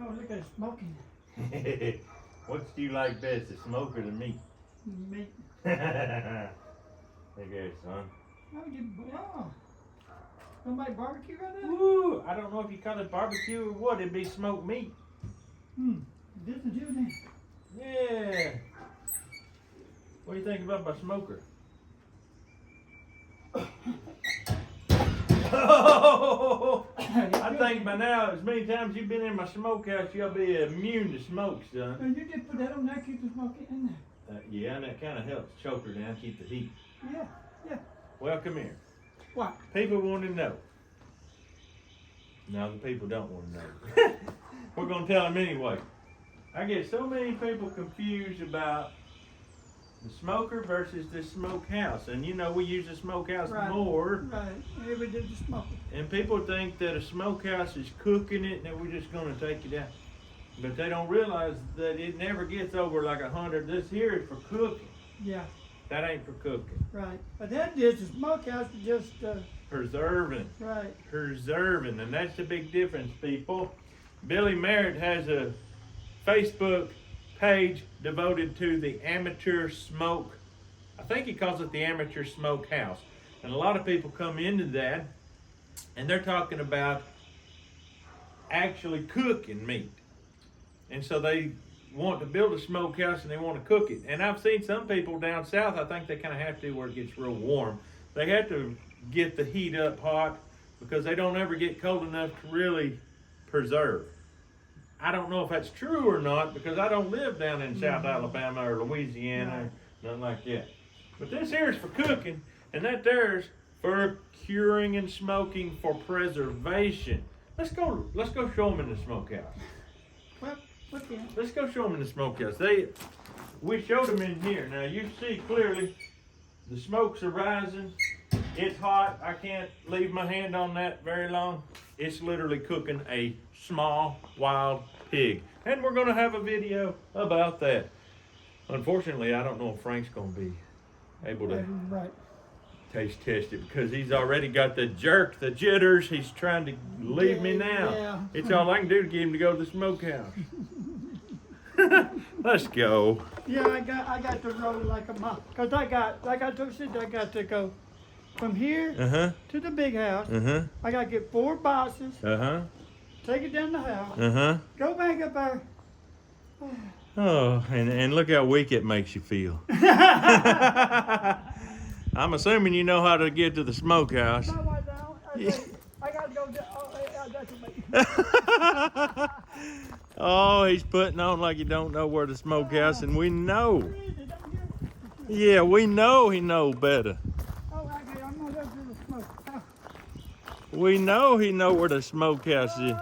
Oh, look at it smoking. What do you like best, the smoke or the meat? Meat. Look at it, son. Oh. Somebody barbecue right now? Woo! I don't know if you call it barbecue or what. It'd be smoked meat. This is you then. Yeah. What do you think about my smoker? Oh, I think by now, as many times you've been in my smokehouse, you'll be immune to smoke, son. And you just put that on there, keep the smoke in there. Yeah, and that kind of helps choke her down, keep the heat. Yeah. Well, come here. What? People want to know. No, the people don't want to know. We're going to tell them anyway. I get so many people confused about the smoker versus the smokehouse. And you know, we use the smokehouse more. Right. Yeah, we did the smoking. And people think that a smokehouse is cooking it and that we're just going to take it out. But they don't realize that it never gets over like 100. This here is for cooking. Yeah. That ain't for cooking. Right. But that is the smokehouse is just Preserving. right. Preserving. And that's the big difference, people. Billy Merritt has a Facebook page devoted to the amateur smoke. I think he calls it the amateur smokehouse. And a lot of people come into that and they're talking about actually cooking meat. And so they want to build a smokehouse and they want to cook it. And I've seen some people down south, I think they kind of have to where it gets real warm. They have to get the heat up hot because they don't ever get cold enough to really preserve. I don't know if that's true or not because I don't live down in South Alabama or Louisiana, nothing like that. But this here is for cooking, and that there's for curing and smoking for preservation. Let's go show them in the smokehouse. Well, look in. Let's go show them in the smokehouse. We showed them in here. Now you see clearly the smokes are rising. It's hot. I can't leave my hand on that very long. It's literally cooking a small wild pig. And we're going to have a video about that. Unfortunately, I don't know if Frank's going to be able to taste test it because he's already got the jerk, the jitters. He's trying to leave me now. Yeah. It's all I can do to get him to go to the smokehouse. Let's go. Yeah, I got to roll like a mop. Cause I got to go from here to the big house. I got to get 4 boxes. Take it down the house. Go back up there. Oh, and look how weak it makes you feel. I'm assuming you know how to get to the smokehouse. No, I don't. I got to go. That's me. Oh, he's putting on like you don't know where the smokehouse, and we know. Yeah, we know he knows better. Oh, okay, I'm gonna go through the smoke. We know he know where the smokehouse is.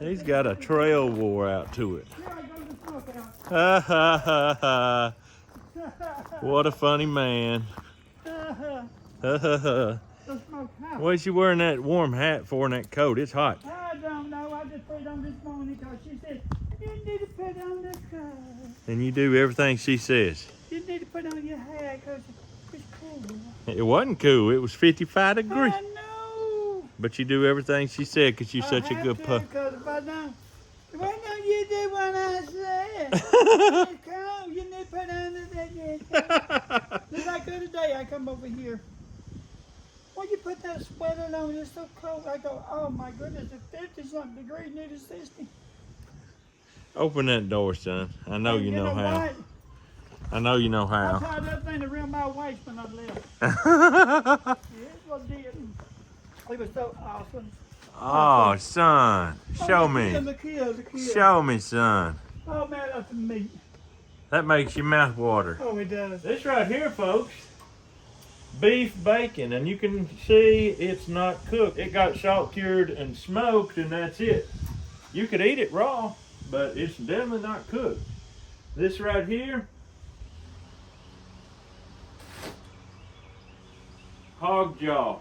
He's got a trail wore out to it. Yeah, I go to the smokehouse. Ha ha ha ha. What a funny man. Ha ha ha. The smokehouse. What's you wearing that warm hat for and that coat? It's hot. I don't know. I just put it on this morning because she said, you need to put on the coat. And you do everything she says. You need to put on your hat because it's cool. It wasn't cool. It was 55 degrees. I know. But you do everything she said because you're such a good pup. Because if I don't, why don't you do what I said? It's cold. You need to put on the jacket. Just like the other day, I come over here. Why you put that sweater on? It's so cold. I go, oh my goodness, it's 50-something degrees, nearly 60. Open that door, son. I know you know how. What? I know you know I how. tied that thing around my waist when I left. It was dead. It was so awesome. Oh, son. Show me. The kids. Show me, son. Oh man, that's meat. That makes your mouth water. Oh, it does. This right here, folks, beef bacon, and you can see it's not cooked. It got salt cured and smoked, and that's it. You could eat it raw, but it's definitely not cooked. This right here, hog jaw.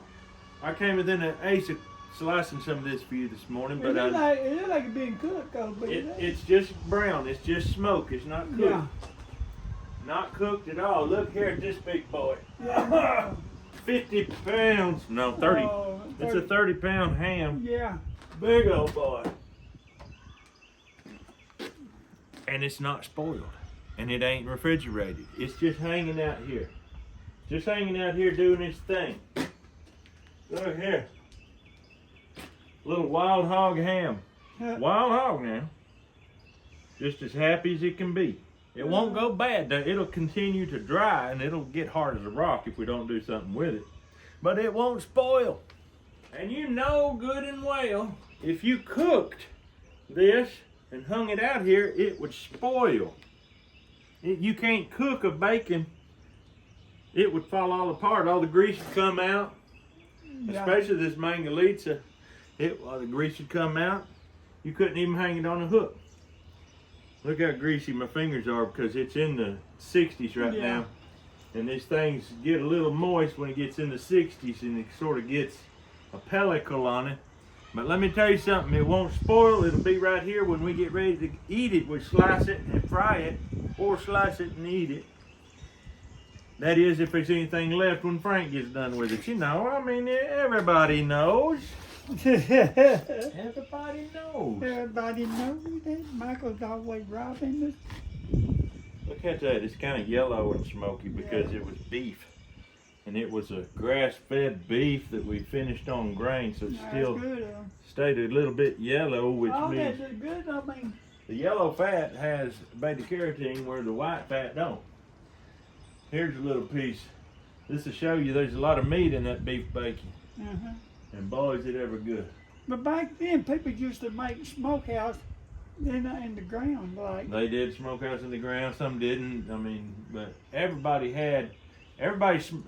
I came within an ace of slicing some of this for you this morning, but it looked like it being cooked, though. But it's just brown. It's just smoke. It's not cooked. Yeah. Not cooked at all. Look here at this big boy. Yeah. 50 pounds. No, 30. Oh, It's a 30-pound ham. Yeah. Big old boy. and it's not spoiled, and it ain't refrigerated. It's just hanging out here. Just hanging out here doing its thing. Look here. Little wild hog ham. Wild hog now. Just as happy as it can be. It won't go bad. It'll continue to dry and it'll get hard as a rock if we don't do something with it. But it won't spoil. And you know good and well, if you cooked this and hung it out here, it would spoil. You can't cook a bacon. It would fall all apart. All the grease would come out. Yeah. Especially this Mangalitsa. The grease would come out. You couldn't even hang it on a hook. Look how greasy my fingers are because it's in the 60s right Yeah. now. And these things get a little moist when it gets in the 60s and it sort of gets a pellicle on it. But let me tell you something, it won't spoil. It'll be right here when we get ready to eat it. We slice it and fry it, or slice it and eat it. That is, if there's anything left when Frank gets done with it. You know, I mean, everybody knows. Everybody knows. Everybody knows that Michael's always robbing us. Look at that. It's kind of yellow and smoky because it was beef. And it was a grass-fed beef that we finished on grain, so it still Good, stayed a little bit yellow, which means that's good. I mean, the yellow fat has beta-carotene where the white fat don't. Here's a little piece. This will show you there's a lot of meat in that beef bacon. And boy, is it ever good. But back then, people used to make smokehouse in the ground, like. They did smokehouse in the ground, some didn't. I mean, but everybody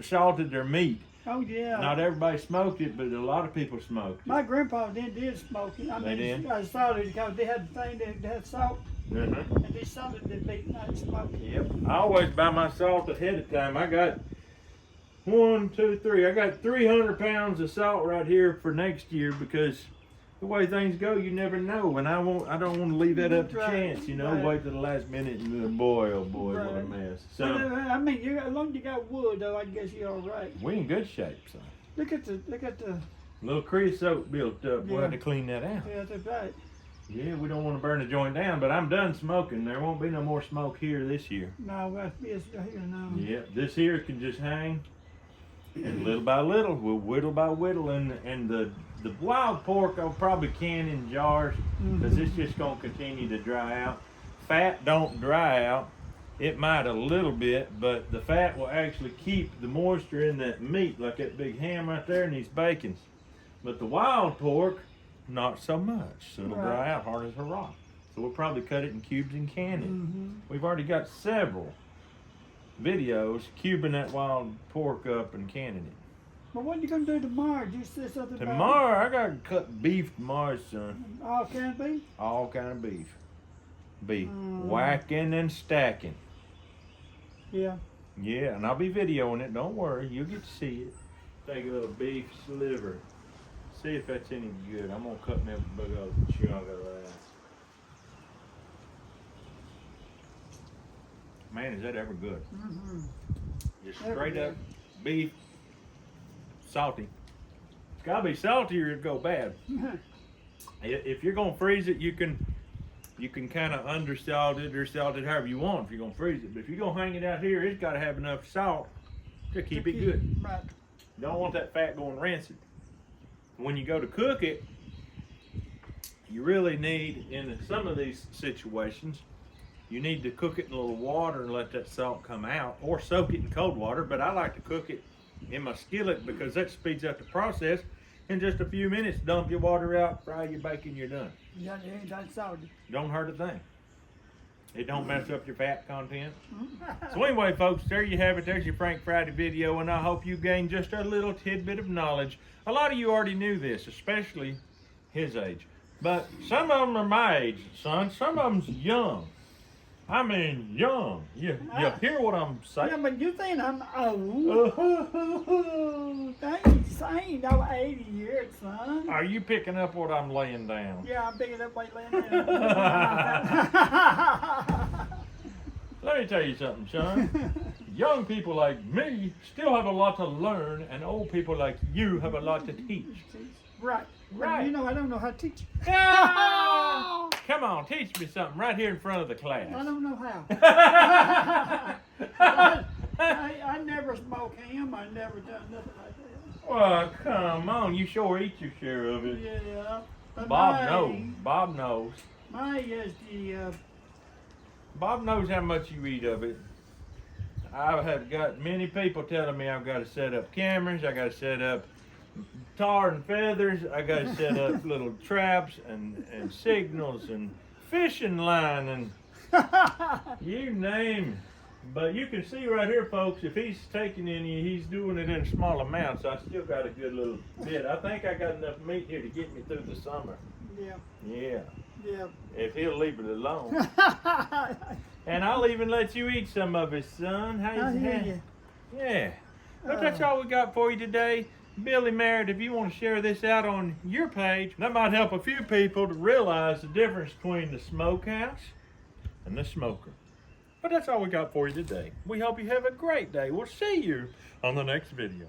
salted their meat. Oh yeah. Not everybody smoked it, but a lot of people smoked it. My grandpa did smoke it. I They mean, did? I saw it because they had the thing that had salt, Uh-huh. and they salted the meat, not smoked it. Yep. I always buy my salt ahead of time. I got 1, 2, 3. I got 300 pounds of salt right here for next year because the way things go, you never know. And I don't want to leave that up to Right, chance, you know. right. Wait till the last minute and boy, oh boy, what a Right. mess. But, So I mean, as long as you got wood, though, I guess you're all right. we in good shape, son. Look at the. Little creosote built up. We'll have to clean that out. Yeah, that's right. Yeah, we don't want to burn the joint down, but I'm done smoking. There won't be no more smoke here this year. No, it's here now. Yeah, this here can just hang, and little by little, we'll whittle by whittle, and the wild pork I'll probably can in jars because it's just gonna continue to dry out. Fat don't dry out. It might a little bit, but the fat will actually keep the moisture in that meat, like that big ham right there and these bacons. But the wild pork, not so much. So it'll Right. dry out hard as a rock. So we'll probably cut it in cubes and can it. Mm-hmm. We've already got several videos cubing that wild pork up and canning it. But what are you gonna do tomorrow? Do you say something about Tomorrow, I gotta cut beef tomorrow, son. all can be? All kind of beef. Be Mm. whacking and stacking. Yeah. Yeah, and I'll be videoing it. Don't worry, you'll get to see it. Take a little beef sliver. See if that's any good. I'm gonna cut me a big old chunk of that. Man, is that ever good? Mm-hmm. Just Ever straight good. up beef, salty. It's gotta be salty or it'd go bad. If you're gonna freeze it, you can kind of undersalt it or salt it however you want if you're gonna freeze it. But if you're gonna hang it out here, it's gotta have enough salt to keep it good. Right. Don't want that fat going rancid. When you go to cook it, you really need, in some of these situations, you need to cook it in a little water and let that salt come out, or soak it in cold water. But I like to cook it in my skillet because that speeds up the process. In just a few minutes, dump your water out, fry your bacon, you're done. Yeah, it ain't that salty. Don't hurt a thing. It don't mess up your fat content. So anyway, folks, there you have it. There's your Frank Friday video, and I hope you gained just a little tidbit of knowledge. A lot of you already knew this, especially his age. But some of them are my age, son. Some of them's young. I mean, young. You hear what I'm Yeah, saying? but you think I'm old? I ain't no 80 years, son. Are you picking up what I'm laying down? Yeah, I'm picking up weight laying down. Let me tell you something, son. Young people like me still have a lot to learn, and old people like you have a lot to teach. Right. Right. You know, I don't know how to teach. Ah! Come on, teach me something right here in front of the I class. don't know how. I never smoke ham. I never done nothing like that. Well, come on, you sure eat your share of it. Yeah. But Bob knows. Bob knows. My is the Bob knows how much you eat of it. I have got many people telling me I've got to set up cameras, I got to set up tar and feathers, I got to set up little traps and signals and fishing line and you name it. But you can see right here, folks, if he's taking any, he's doing it in small amounts. I still got a good little bit. I think I got enough meat here to get me through the summer. yeah. Yeah, if he'll leave it alone. And I'll even let you eat some of it, son. I How's hear that? you. Yeah. But that's all we got for you today. Billy Merritt, if you want to share this out on your page, that might help a few people to realize the difference between the smokehouse and the smoker. But that's all we got for you today. We hope you have a great day. We'll see you on the next video.